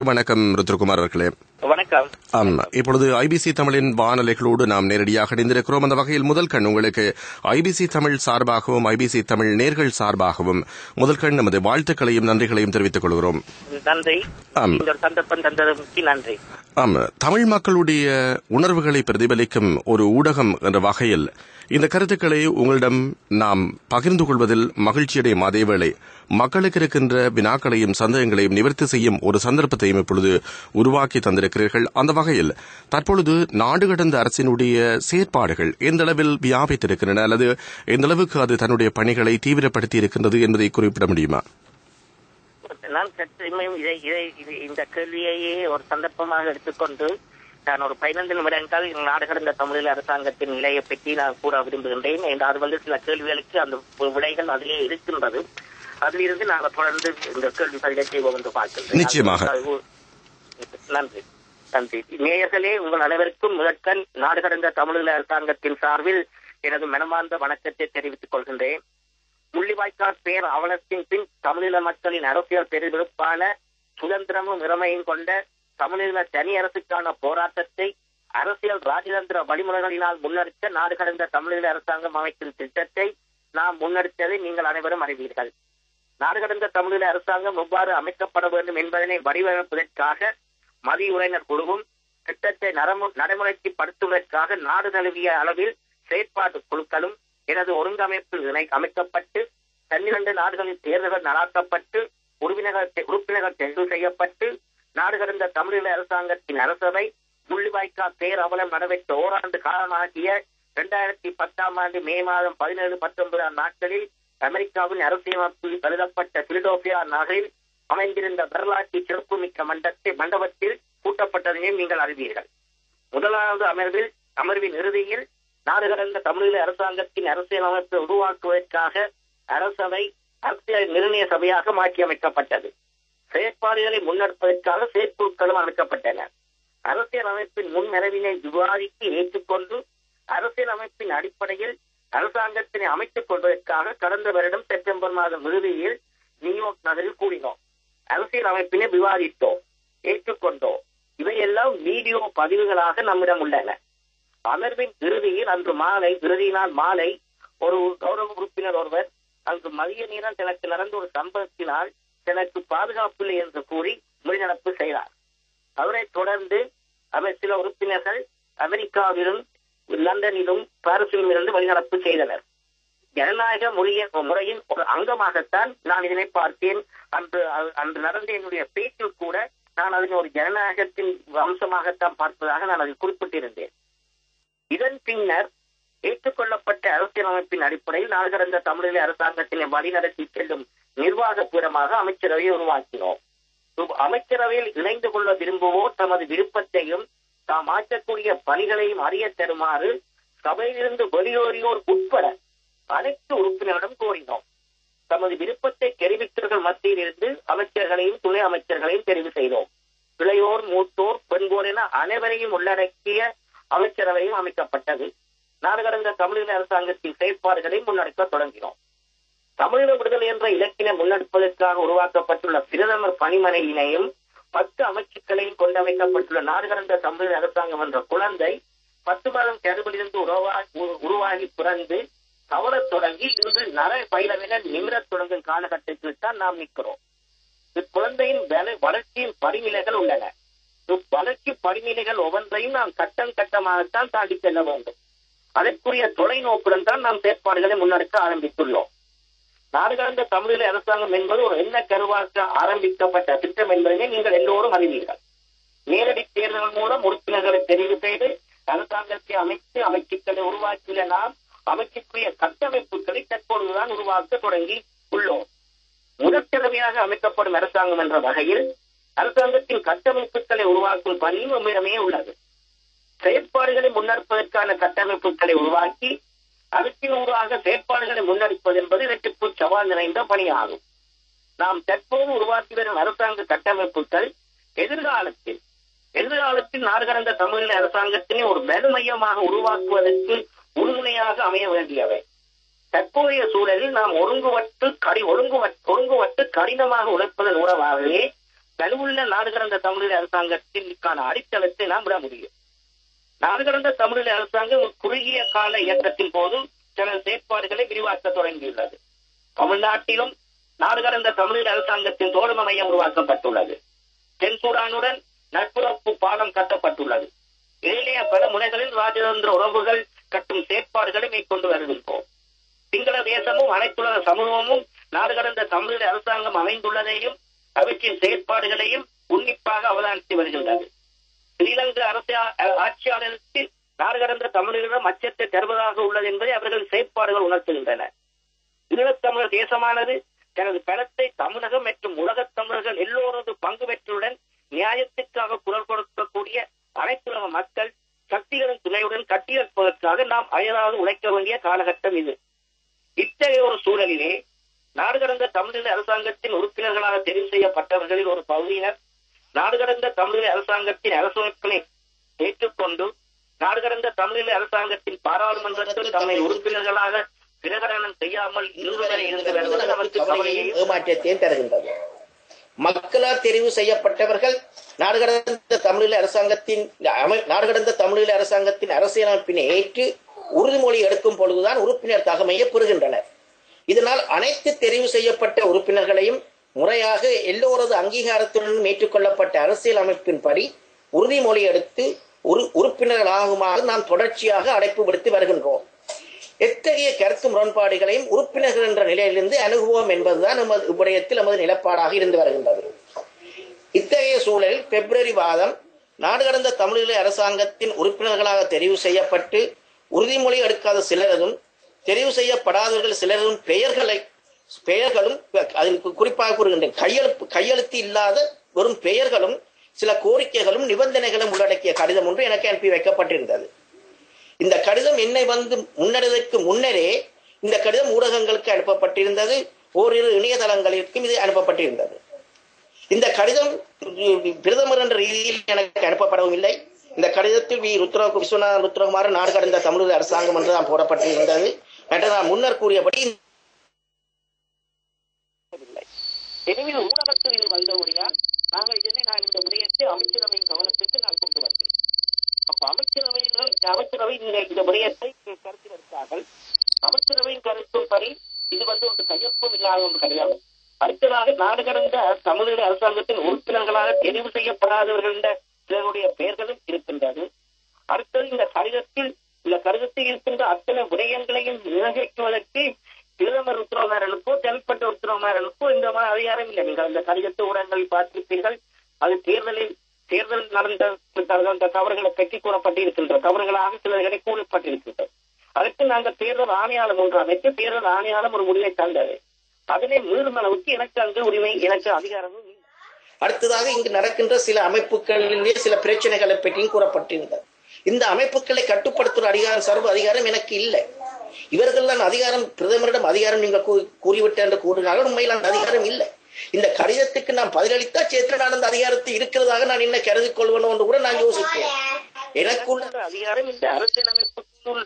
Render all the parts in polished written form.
வணக்கம் ருத்ரகுமார் அவர்களே. வணக்கம். இப்பொழுது ஐபிசி தமிழின் வானொலிகளோடு நாம் நேரடியாக இணைந்திருக்கிறோம். அந்த வகையில் முதல் கண் உங்களுக்கு ஐபிசி தமிழ் சார்பாகவும் ஐபிசி தமிழ் நேர்கள் சார்பாகவும் முதல் கண் நமது வாழ்த்துக்களையும் நன்றிகளையும் தெரிவித்துக் கொள்கிறோம். நன்றி. சந்தர்ப்பம் தந்ததற்கு நன்றி. தமிழ் மக்களுடைய உணர்வுகளை பிரதிபலிக்கும் ஒரு ஊடகம் என்ற வகையில் இந்த கருத்துக்களை உங்களிடம் நாம் பகிர்ந்து கொள்வதில் மகிழ்ச்சியடையும் அதேவேளை மக்களுக்கு இருக்கின்ற வினாக்களையும் சந்தேகங்களையும் நிவர்த்தி செய்யும் ஒரு சந்தர்ப்பத்தையும் இப்பொழுது உருவாக்கி தந்திருக்கிறீர்கள். அந்த வகையில் தற்பொழுது நாடு கடந்த அரசினுடைய செயற்பாடுகள் எந்த அளவில் வியாபித்திருக்கின்றன அல்லது எந்த அளவுக்கு அது தன்னுடைய பணிகளை தீவிரப்படுத்தி இருக்கின்றது என்பதை குறிப்பிட முடியுமா? நான் இந்த கேள்வியையே ஒரு சந்தர்ப்பமாக எடுத்துக்கொண்டு நான் ஒரு 15 நிமிடங்கள் நாடு கடந்த தமிழ் அரசாங்கத்தின் நிலையை பற்றி நான் கூற விரும்புகின்றேன். அது வந்து சில கேள்விகளுக்கு அந்த விடைகள் அதிலே இருக்கின்றது. அதிலிருந்து நாங்கள் தொடர்ந்து இந்த கேள்வி பதிலை செய்வோம் என்று பார்க்கின்றேன். நிச்சயமாக. நன்றி. நன்றி. நேயர்களே, உங்கள் அனைவருக்கும் முதற்கண் நாடு கடந்த தமிழ் அரசாங்கத்தின் சார்பில் எனது மனமார்ந்த வணக்கத்தை தெரிவித்துக் கொள்கின்றேன். முள்ளிவாய்க்கால் பேர் அவலத்தின் பின் தமிழீழ மக்களின் அரசியல் பெருவிருப்பான சுதந்திரமும் இறமையும் கொண்ட தமிழீழ தனி அரசுக்கான போராட்டத்தை அரசியல் ராஜதந்திர வழிமுறைகளினால் முன்னெடுத்த நாடு கடந்த தமிழீழ அரசாங்கம் அமைக்கும் திட்டத்தை நாம் முன்னெடுத்ததை நீங்கள் அனைவரும் அறிவீர்கள். நாடு கடந்த தமிழீழ அரசாங்கம் எவ்வாறு அமைக்கப்பட வேண்டும் என்பதனை வடிவமைப்பதற்காக மதியுரையினர் குழுவும் திட்டத்தை நடைமுறைக்கு படுத்துவதற்காக நாடு தழுவிய அளவில் செயற்பாட்டு குழுக்களும் எனது ஒருங்கமைப்பில் அமைக்கப்பட்டு 12 நாடுகளில் தேர்தல்கள் நடாத்தப்பட்டு உறுப்பினர்கள் தேர்வு செய்யப்பட்டு நாடு கடந்த தமிழீழ அரசாங்கத்தின் அரசவை முள்ளிவாய்க்கால் பேர் அவலம் நடைபெற்ற ஓராண்டு காலமாகிய 2010 ஆண்டு மே மாதம் 17-19 நாட்களில் அமெரிக்காவின் அரசியலமைப்பில் கருதப்பட்ட பிலடெல்பியா நகரில் அமைந்திருந்த வரலாற்று சிறப்புமிக்க மண்டபத்தில் கூட்டப்பட்டதையும் நீங்கள் அறிவீர்கள். முதலாவது அமர்வின் இறுதியில் நாடு கடந்த தமிழீழ அரசாங்கத்தின் அரசியலமைப்பை உருவாக்குவதற்காக அரசவை அரசியல் நிர்ணய சபையாக மாற்றியமைக்கப்பட்டது. செயற்பாடுகளை முன்னெடுப்பதற்காக செயற்குழுக்களும் அமைக்கப்பட்டன. அரசியல் அமைப்பின் முன்மரபினை விவாதித்து ஏற்றுக்கொண்டு அரசியல் அமைப்பின் அடிப்படையில் அரசாங்கத்தினை அமைத்துக் கொள்வதற்காக கடந்த வருடம் செப்டம்பர் மாதம் இறுதியில் நியூயார்க் நகரில் கூடினோம். அரசியல் அமைப்பினை விவாதித்தோம், ஏற்றுக்கொண்டோம். இவையெல்லாம் வீடியோ பதிவுகளாக நம்மிடம் உள்ளன. அமர்வின் இறுதி நாள் மாலை ஒரு கௌரவ உறுப்பினர் ஒருவர் அங்கு மதிய நேரம் தனக்கு நடந்த ஒரு சம்பவத்தினால் தனக்கு பாதுகாப்பில்லை என்று கூறி வெளிநடப்பு செய்தார். அவரை தொடர்ந்து சில உறுப்பினர்கள் அமெரிக்காவிலும் லண்டனிலும் பாரிஸிலும் இருந்து வெளிநடப்பு செய்தனர். ஜனநாயக முறையின் ஒரு அங்கமாகத்தான் நான் இதனை பார்த்தேன். அன்று நடந்த என்னுடைய பேச்சில் கூட நான் அதன் ஒரு ஜனநாயகத்தின் அம்சமாகத்தான் பார்ப்பதாக நான் அதில் குறிப்பிட்டிருந்தேன். இதன் பின்னர் ஏற்றுக்கொள்ளப்பட்ட அரசியலமைப்பின் அடிப்படையில் நாடு கடந்த தமிழீழ அரசாங்கத்தினை வழிநடத்தி செல்லும் நிர்வாக பீடமாக அமைச்சரவையை உருவாக்கினோம். அமைச்சரவையில் இணைந்து கொள்ள விரும்புவோர் தமது விருப்பத்தையும் தாம் ஆற்றக்கூடிய பணிகளையும் அறிய தருமாறு சபையிலிருந்து வெளியேறியோர் உட்பட அனைத்து உறுப்பினரிடம் கோரினோம். தமது விருப்பத்தை தெரிவித்தவர்கள் மத்தியில் இருந்து அமைச்சர்களையும் துணை அமைச்சர்களையும் தெரிவு செய்தோம். இளையோர், மூத்தோர், பெண்கோர் என அனைவரையும் உள்ளடக்கிய அமைச்சரவையும் அமைக்கப்பட்டது. நாடு கடந்த தமிழீழ அரசாங்கத்தின் செயற்பாடுகளை முன்னெடுக்க தொடங்கினோம். தமிழீழ விடுதலை என்ற இலக்கினை முன்னெடுப்பதற்காக உருவாக்கப்பட்டுள்ள பிரதமர் பணிமனையினையும் 10 அமைச்சுக்களையும் கொண்டமைக்கப்பட்டுள்ள நாடு கடந்த தமிழீழ அரசாங்கம் என்ற குழந்தை 10 மாதம் கருவிலிருந்து உருவாகி பிறந்து தவறத் தொடங்கி இன்று நரை பயிலவென நிமிரத் தொடங்கும் காலகட்டத்தில் தான் நாம் நிற்கிறோம். இக்குழந்தையின் வளர்ச்சியின் படிநிலைகள் உள்ளன. வளர்ச்சி படிநிலைகள் ஒவ்வொன்றையும் நாம் கட்டம் கட்டமாகத்தான் தாண்டி செல்ல வேண்டும். அதற்குரிய தொலைநோக்குடன் தான் நாம் செயற்பாடுகளை முன்னெடுக்க ஆரம்பித்துள்ளோம். நாடு கடந்த தமிழீழ அரசாங்கம் என்பது ஒரு எண்ண கருவாக்க ஆரம்பிக்கப்பட்ட திட்டம் என்பதனை நீங்கள் எல்லோரும் அறிவீர்கள். நேரடி தேர்தல் மூலம் உறுப்பினர்களை தெரிவு செய்து அரசாங்கத்தை அமைத்து அமைச்சுக்களை உருவாக்கியுள்ள நாம் அமைச்சுக்குரிய கட்டமைப்புகளை தற்பொழுதுதான் உருவாக்க தொடங்கி உள்ளோம். முதற்தடவையாக அமைக்கப்படும் அரசாங்கம் என்ற வகையில் அரசாங்கத்தின் கட்டமைப்புகளை உருவாக்கும் பணியும் நம்மிடமே உள்ளது. செயற்பாடுகளை முன்னெடுப்பதற்கான கட்டமைப்புகளை உருவாக்கி அதற்கின் ஊடாக செயற்பாடுகளை முன்னெடுப்பது என்பது இதற்கு சவால் நிறைந்த பணியாகும். நாம் தற்போது உருவாக்கி வரும் அரசாங்க கட்டமைப்புகள் எதிர்காலத்தில் நாடு கடந்த தமிழ் அரசாங்கத்தினை ஒரு மையமாக உருவாக்குவதற்கு உறுதுணையாக அமைய வேண்டியவை. தற்போதைய சூழலில் நாம் ஒருங்குவட்டு கடினமாக உழைப்பதன் உறவாகவே வலுவுள்ள நாடு கடந்த தமிழீழ அரசாங்கத்திற்கான அடித்தளத்தை நாம் விட முடியும். நாடு கடந்த தமிழீழ அரசாங்கம் குறுகிய கால இயக்கத்தின் போது சில செயற்பாடுகளை விரிவாக்க தொடங்கியுள்ளது. தமிழ்நாட்டிலும் நாடு கடந்த தமிழீழ அரசாங்கத்தின் தோழமை மையம் உருவாக்கப்பட்டுள்ளது. தென்சூடானுடன் நட்புறப்பு பாலம் கட்டப்பட்டுள்ளது. ஏழைய பல முனைகளில் ராஜதந்திர உறவுகள் கட்டும் செயற்பாடுகளை மேற்கொண்டு வருகின்றோம். சிங்கள தேசமும் அனைத்துலக சமூகமும் நாடு கடந்த தமிழீழ அரசாங்கம் அமைந்துள்ளதையும் அவற்றின் செயற்பாடுகளையும் உன்னிப்பாக அவதானித்து வருகின்றது. ஸ்ரீலங்கா ஆட்சியாளருக்கு நாடு கடந்த தமிழீழம் அச்சத்தை தருவதாக உள்ளது என்பதை அவர்கள் செயற்பாடுகள் உணர்த்துகின்றன. ஈழத்தமிழர் தேசமானது தனது பலத்தை தமிழகம் மற்றும் உலகத் தமிழர்கள் எல்லோரது பங்கு பெற்றுடன் நியாயத்திற்காக குரல் கொடுக்கக்கூடிய அனைத்துலக மக்கள் சக்திகளின் துணையுடன் கட்டியெழுப்பதற்காக நாம் அயராது உழைக்க வேண்டிய காலகட்டம் இது. இத்தகைய ஒரு சூழலிலே நாடு கடந்த தமிழீழ அரசாங்கத்தின் உறுப்பினர்களாக தெரிவு செய்யப்பட்டவர்களில் ஒரு பகுதியினர் நாடு கடந்த தமிழீழ அரசாங்கத்தின் அரசமைப்பினை ஏற்றுக்கொண்டு நாடு கடந்த தமிழீழ அரசாங்கத்தின் பாராளுமன்றத்தில் தம்மை உறுப்பினர்களாக பிரகடனம் செய்யாமல் இருவரை இருந்து வருவது நமக்கு கவலையையும் ஏமாற்றத்தையும் தருகின்றது. மக்களால் தெரிவு செய்யப்பட்டவர்கள் நாடு கடந்த தமிழீழ அரசாங்கத்தின் அரசியலமைப்பினை ஏற்று உறுதிமொழி எடுக்கும் பொழுதுதான் உறுப்பினர் தகமையை பெறுகின்றனர். இதனால் அனைத்து தெரிவு செய்யப்பட்ட உறுப்பினர்களையும் முறையாக எல்லோரது அங்கீகாரத்துடன் ஏற்றுக்கொள்ளப்பட்ட அரசியல் அமைப்பின்படி உறுதிமொழி எடுத்து உறுப்பினர்களாகுமாறு நாம் தொடர்ச்சியாக அழைப்பு விடுத்து வருகின்றோம். எத்தகைய கருத்து முரண்பாடுகளையும் உறுப்பினர்கள் என்ற நிலையிலிருந்து அணுகுவோம் என்பதுதான் இவ்விடயத்தில் நமது நிலப்பாடாக இருந்து வருகின்றது. இத்தகைய சூழலில் பிப்ரவரி மாதம் நாடு கடந்த தமிழீழ அரசாங்கத்தின் உறுப்பினர்களாக தெரிவு செய்யப்பட்டு உறுதிமொழி எடுக்காத சிலரதும் தெரிவு செய்யப்படாதவர்கள் சிலரும் பெயர்களும் அதில் குறிப்பாக கூறுகின்றேன், கையெழுத்து இல்லாத வெறும் பெயர்களும் சில கோரிக்கைகளும் நிபந்தனைகளும் உள்ளடக்கிய கடிதம் ஒன்று எனக்கு அனுப்பி வைக்கப்பட்டிருந்தது. இந்த கடிதம் என்னை வந்து முன்னெடுவதற்கு முன்னரே இந்த கடிதம் ஊடகங்களுக்கு அனுப்பப்பட்டிருந்தது. ஓரிரு இணையதளங்களுக்கும் இது அனுப்பப்பட்டிருந்தது. இந்த கடிதம் பிரதமர் என்ற ரீதியில் எனக்கு அனுப்பப்படவும் இல்லை. இந்த கடிதத்தில் விஸ்வநாதன் ருத்ரகுமார் நாடு கடந்த தமிழக அரசாங்கம் என்றுதான் போடப்பட்டிருந்தது. நான் முன்னர் கூறியபடி ஊடகத்தில் இது வந்தபடியால் நான் இந்த விடயத்தை அமைச்சரவையின் கவனத்திற்கு நான் கொண்டு வந்தேன். அப்ப அமைச்சரவை இந்த விடயத்தை கருத்தில் எடுத்தார்கள். அமைச்சரவையின் கருத்துப்படி இது ஒரு கையொப்பம் இல்லாத ஒன்று கிடையாது. அடுத்ததாக நாடு கடந்த தமிழீழ அரசாங்கத்தின் உறுப்பினர்களாக தெரிவு செய்யப்படாதவர்களின் சிலருடைய பெயர்களும் இருக்கின்றது. அடுத்தது இந்த கடிதத்தில் இருக்கின்ற அத்தனை விடயங்களையும் நிறைவேற்றுவதற்கு பிரதமர் உத்தரவுமாரனுக்கோ தனிப்பட்ட உத்தரவுமாரனுக்கோ இந்த மாதிரி அதிகாரம் இல்லை. நீங்கள் அந்த கடிதத்தை ஊடகங்களில் பார்த்திருப்பீர்கள். அது தேர்தல் நடந்த தவறுகளை பற்றி கூறப்பட்டிருக்கின்ற தவறுகளாக சிலர்களை கூறப்பட்டிருக்கின்றது. அதற்கு நாங்கள் தேர்தல் ஆணையாளம் ஒன்று அமைத்து தேர்தல் ஆணையாளம் ஒரு முடிவை தந்தது. அதனை மீறும் அளவுக்கு எனக்கு அங்கு உரிமை, எனக்கு அதிகாரமும். அடுத்ததாக இங்கு நடக்கின்ற சில அமைப்புகளிலே சில பிரச்சனைகளை பற்றியும் கூறப்பட்டிருந்தது. இந்த அமைப்புகளை கட்டுப்படுத்தும் அதிகாரம், சர்வ அதிகாரம் எனக்கு இல்லை. இவர்கள் தான் அதிகாரம், பிரதமரிடம் அதிகாரம் நீங்கள் கூறிவிட்ட என்று கூறினாலும் உண்மையில் அந்த அதிகாரம் இல்லை. இந்த கடிதத்துக்கு நான் பதிலளித்தா சேத்திரனான அந்த அதிகாரத்தை இருக்கிறதாக நான் என்ன கருதிக் கொள்வேன் என்று கூட நான் யோசித்தேன். எனக்குள்ள அதிகாரம் இந்த அரசியலமைப்புக்குள்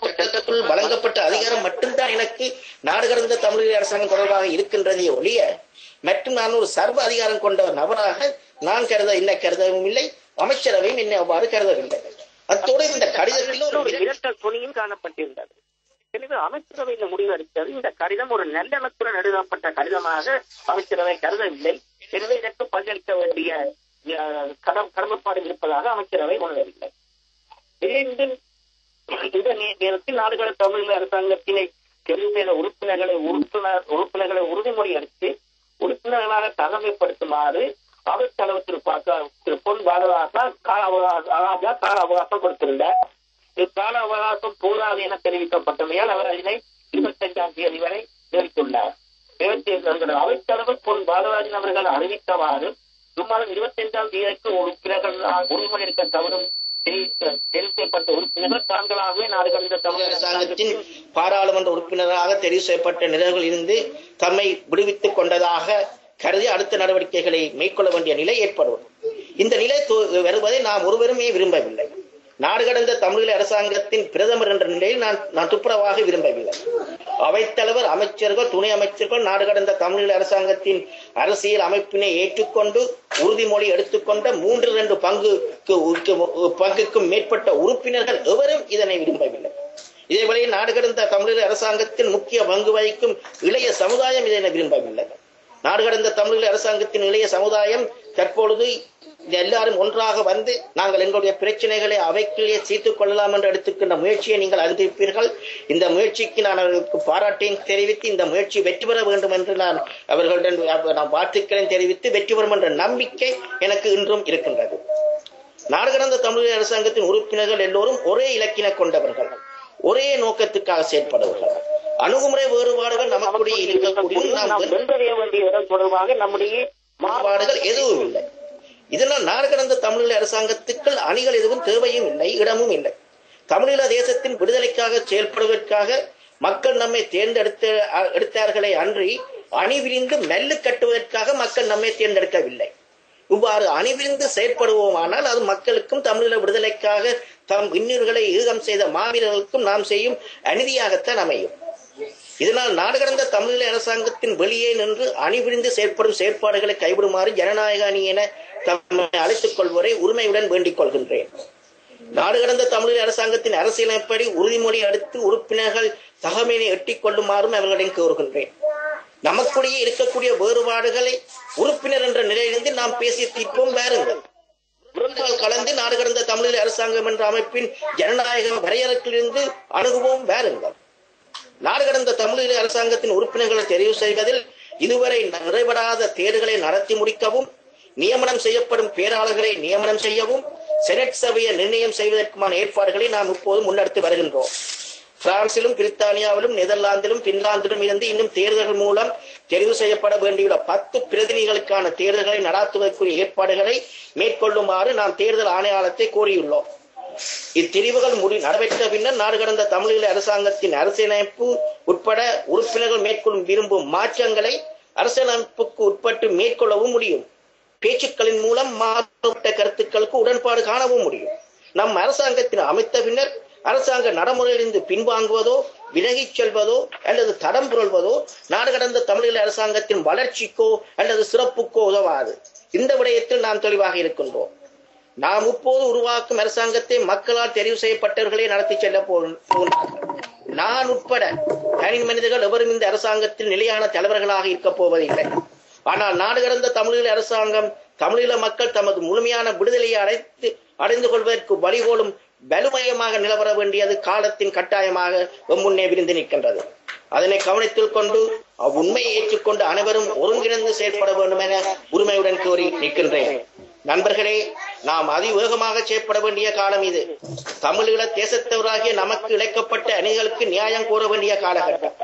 சட்டத்துக்குள் வழங்கப்பட்ட அதிகாரம் மட்டும்தான் எனக்கு நாடு கடந்த தமிழக அரசாங்கம் தொடர்பாக இருக்கின்றதே ஒழிய மற்றும் நான் ஒரு சர்வ அதிகாரம் கொண்ட நபராக நான் கருதவும் இல்லை. அமைச்சரவையும் என்னை அவ்வாறு கருதவில்லை. அத்தோடு இந்த கடிதத்தில் ஒரு இரட்டல் துணியும் காணப்பட்டிருந்தது. எனவே அமைச்சரவை இந்த முடிவு எடுத்தது. இந்த கடிதம் ஒரு நல்லெண்ணத்துடன் எழுதப்பட்ட கடிதமாக அமைச்சரவை கருதவில்லை. எனவே இதற்கு பங்களிக்க வேண்டிய கடமைப்பாடு இருப்பதாக அமைச்சரவை உணரவில்லை. இந்த நேரத்தில் நாடுகள தமிழக அரசாங்கத்தினை தெரிவு செய்த உறுப்பினர்களை உறுதிமொழி அளித்து உறுப்பினர்களாக தலைமைப்படுத்துமாறு அவர் தலைவர் திரு பொன் பாரதாசா கால அவகாசம் கொடுத்திருந்தார். கால அவகாசம் போதாது என தெரிவிக்கப்பட்டமையால் அவர் அதனை 25ஆம் தேதி வரை தெரிவித்துள்ளார். அவைத்தலைவர் பொன் பாலராஜன் அவர்கள் அறிவித்தவாறு சுமார் 25ஆம் தேதிக்கு உறுப்பினர்கள் உறுதிமொழி எடுக்க தவறும் தெரிவு செய்யப்பட்ட உறுப்பினர்கள் தாங்களாகவே நாடு கடந்த தமிழக அரசாங்கத்தின் பாராளுமன்ற உறுப்பினராக தெரிவு செய்யப்பட்ட நிலைகளில் இருந்து தம்மை விடுவித்துக் கொண்டதாக கருதி அடுத்த நடவடிக்கைகளை மேற்கொள்ள வேண்டிய நிலை ஏற்படுவது. இந்த நிலை வருவதை நாம் ஒருவருமே விரும்பவில்லை. நாடு கடந்த தமிழீழ அரசாங்கத்தின் பிரதமர் என்ற நிலையில் நான் துப்புரவாக விரும்பவில்லை. அவைத்தலைவர், அமைச்சர்கள், துணை அமைச்சர்கள் நாடு கடந்த தமிழீழ அரசாங்கத்தின் அரசியல் அமைப்பினை ஏற்றுக்கொண்டு உறுதிமொழி எடுத்துக்கொண்ட 3/2 பங்குக்கும் மேற்பட்ட உறுப்பினர்கள் எவரும் இதனை விரும்பவில்லை. இதேவேளை நாடு கடந்த தமிழீழ அரசாங்கத்தின் முக்கிய பங்கு வகிக்கும் இளைய சமுதாயம் இதனை விரும்பவில்லை. நாடு கடந்த தமிழீழ அரசாங்கத்தின் இளைய சமுதாயம் தற்பொழுது எல்லாரும் ஒன்றாக வந்து நாங்கள் எங்களுடைய பிரச்சனைகளை அவைக்குள்ளே தீர்த்துக் கொள்ளலாம் என்று எடுத்துக்கின்ற முயற்சியை நீங்கள் அறிந்திருப்பீர்கள். இந்த முயற்சிக்கு நான் அவர்களுக்கு பாராட்டையும் தெரிவித்து இந்த முயற்சி வெற்றி பெற வேண்டும் என்று நான் அவர்களிடம் வாழ்த்துக்களை தெரிவித்து வெற்றி பெறும் என்ற நம்பிக்கை எனக்கு இன்றும் இருக்கின்றது. நாடு கடந்த தமிழக அரசாங்கத்தின் உறுப்பினர்கள் எல்லோரும் ஒரே இலக்கினை கொண்டவர்கள், ஒரே நோக்கத்துக்காக செயல்படுவர்கள். அணுகுமுறை வேறுபாடுகள் நமக்குடைய இருக்கக்கூடிய தொடர்பாக நம்முடைய மாறுபாடுகள் எதுவும் இல்லை. இதனால் நாடு கடந்த தமிழீழ அரசாங்கத்துக்கு அணிகள் எதுவும் தேவையும் இல்லை, இடமும் இல்லை. தமிழீழ தேசத்தின் விடுதலைக்காக செயல்படுவதற்காக மக்கள் நம்மை தேர்ந்தெடுத்தார்களே அன்றி அணிவிரிந்து மெல்லு கட்டுவதற்காக மக்கள் நம்மை தேர்ந்தெடுக்கவில்லை. இவ்வாறு அணிவிரிந்து செயற்படுவோமானால் அது மக்களுக்கும் தமிழீழ விடுதலைக்காக தம் இன்னுயிர்களை ஈகம் செய்த மாவீரர்களுக்கும் நாம் செய்யும் அநீதியாகத்தான் அமையும். இதனால் நாடு கடந்த தமிழீழ அரசாங்கத்தின் வெளியே நின்று அணிவிரிந்து செயற்படும் செயற்பாடுகளை கைவிடுமாறு ஜனநாயக அணி என தம்மை அழைத்துக் கொள்வோரை உரிமையுடன் வேண்டிக் கொள்கின்றேன். நாடு கடந்த தமிழீழ அரசாங்கத்தின் அரசியலமைப்படி உறுதிமொழி அடுத்து உறுப்பினர்கள் தகமையை எட்டிக் கொள்ளுமாறும் அவர்களிடம் கோருகின்றேன். நமக்குடைய இருக்கக்கூடிய வேறுபாடுகளை உறுப்பினர் என்ற நிலையிலிருந்து நாம் பேசி தீர்ப்போம். வேறுங்கள் கலந்து நாடு கடந்த தமிழீழ அரசாங்கம் என்ற அமைப்பின் ஜனநாயக வரையறையிலிருந்து அணுகுவோம். வேறுங்கள் நாடு கடந்த தமிழீழ அரசாங்கத்தின் உறுப்பினர்களை தெரிவு செய்வதில் இதுவரை நிறைவடாத தேர்தல்களை நடத்தி முடிக்கவும், நியமனம் செய்யப்படும் பேராளர்களை நியமனம் செய்யவும், செனட் சபையை நிர்ணயம் செய்வதற்குமான ஏற்பாடுகளை நாம் இப்போது முன்னெடுத்து வருகின்றோம். பிரான்சிலும் பிரித்தானியாவிலும் நெதர்லாந்திலும் பின்லாந்திலும் இருந்து இன்னும் தேர்தல்கள் மூலம் தெரிவு செய்யப்பட வேண்டியுள்ள 10 பிரதிநிதிகளுக்கான தேர்தல்களை நடத்துவதற்குரிய ஏற்பாடுகளை மேற்கொள்ளுமாறு நாம் தேர்தல் ஆணையாளத்தை கோரியுள்ளோம். இத்தெரிவுகள் நடைபெற்ற பின்னர் நாடு கடந்த தமிழீழ அரசாங்கத்தின் அரசியலமைப்பு உட்பட உறுப்பினர்கள் மேற்கொள்ளும் விரும்பும் மாற்றங்களை அரசியலமைப்புக்கு உட்பட்டு மேற்கொள்ளவும் முடியும். பேச்சுக்களின் மூலம் மாறுபட்ட கருத்துக்களுக்கு உடன்பாடு காணவும் முடியும். நம் அரசாங்கத்தின் அமைத்த பின்னர் அரசாங்க நடைமுறையிலிருந்து பின்வாங்குவதோ, விலகிச் செல்வதோ அல்லது தடம் புரள்வதோ நாடு கடந்த தமிழீழ அரசாங்கத்தின் வளர்ச்சிக்கோ அல்லது சிறப்புக்கோ உதவாது. இந்த விடயத்தில் நாம் தெளிவாக இருக்கின்றோம். நாம் இப்போது உருவாக்கும் அரசாங்கத்தை மக்களால் தெரிவு செய்யப்பட்டவர்களே நடத்தி செல்ல போகின்றார்கள். நான் உட்பட தனி மனிதர்கள் எவரும் இந்த அரசாங்கத்தில் நிலையான தலைவர்களாக இருக்கப் போவதில்லை. ஆனால் நாடு கடந்த தமிழீழ அரசாங்கம் தமிழீழ மக்கள் தமது முழுமையான விடுதலையை அடைந்து கொள்வதற்கு வழிகோலும் வலுமயமாக நிலவர வேண்டியது காலத்தின் கட்டாயமாக முன்னே விரிந்து நிற்கின்றது. அதனை கவனத்தில் கொண்டு அவ்வுண்மையை ஏற்றுக்கொண்டு அனைவரும் ஒருங்கிணைந்து செயல்பட வேண்டும் என உரிமையுடன் கோரி நிற்கின்றேன். நண்பர்களே, நாம் அதிவேகமாக செயற்பட வேண்டிய காலம் இது. தமிழீழ தேசத்தவராகிய நமக்கு இழைக்கப்பட்ட அநீதிகளுக்கு நியாயம் கோர வேண்டிய காலகட்டம்.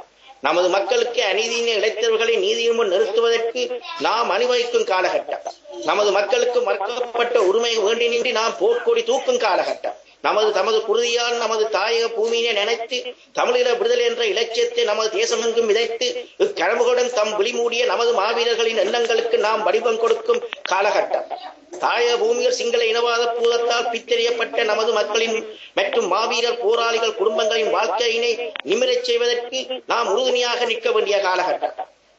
நமது மக்களுக்கு அநீதியினை இழைத்தவர்களை நீதியின் முன் நிறுத்துவதற்கு நாம் அனுபவிக்கும் காலகட்டம். நமது மக்களுக்கு மறுக்கப்பட்ட உரிமை வேண்டி நின்று நாம் போர்க்கொடி தூக்கும் காலகட்டம். தமது குருதியால் நமது தாயக பூமியினை நினைத்து தமிழீழ விடுதலை என்ற இலட்சியத்தை நமது தேசமெங்கும் விதைத்து இக்கனவுகளுடன் தம் விழிமூடிய நமது மாவீரர்களின் எண்ணங்களுக்கு நாம் வடிவம் கொடுக்கும் காலகட்டம். தாயக பூமியில் சிங்கள இனவாத பூதத்தால் பித்தறியப்பட்ட நமது மக்களின் மற்றும் மாவீரர் போராளிகள் குடும்பங்களின் வாழ்க்கையினை நிமிரச் செய்வதற்கு நாம் உறுதுணையாக நிற்க வேண்டிய காலகட்டம்.